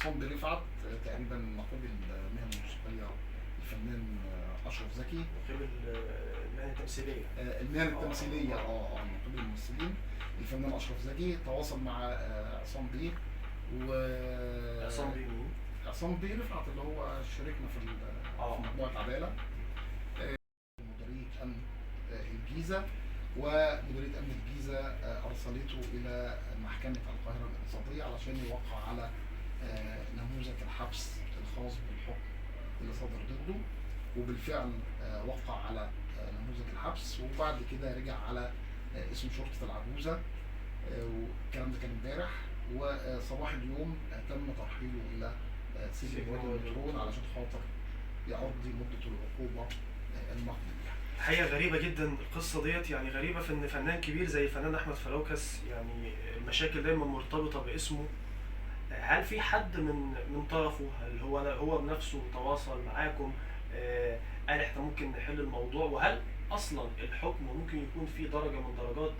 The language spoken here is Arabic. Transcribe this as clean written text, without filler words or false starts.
عصام بيه رفعت، تقريبا نقيب المهنه الموسيقيه الفنان اشرف زكي. نقيب المهنة التمثيلية. المهن التمثيليه، اه. نقيب الممثلين الفنان اشرف زكي تواصل مع عصام بيه. و عصام بيه مين؟ عصام بيه رفعت اللي هو شاركنا في اه. مجموعه عداله. مديريه امن الجيزه، ومديريه امن الجيزه ارسلته الى محكمه القاهره الاقتصاديه علشان يوقع على نموذج الحبس الخاص بالحكم اللي صدر ضده. وبالفعل وقع على نموذج الحبس، وبعد كده رجع على اسم شرطه العجوزه. والكلام ده كان امبارح. وصباح اليوم تم ترحيله الى سجن وادي النطرون علشان خاطر يقضي مده العقوبه المقضيه. حقيقة غريبة جدا القصة ديت، يعني غريبة في ان فنان كبير زي فنان احمد فلوكس يعني المشاكل دايما مرتبطة باسمه. هل في حد من طرفه، هل هو بنفسه تواصل معاكم؟ قال احنا ممكن نحل الموضوع؟ وهل اصلا الحكم ممكن يكون فيه درجة من درجات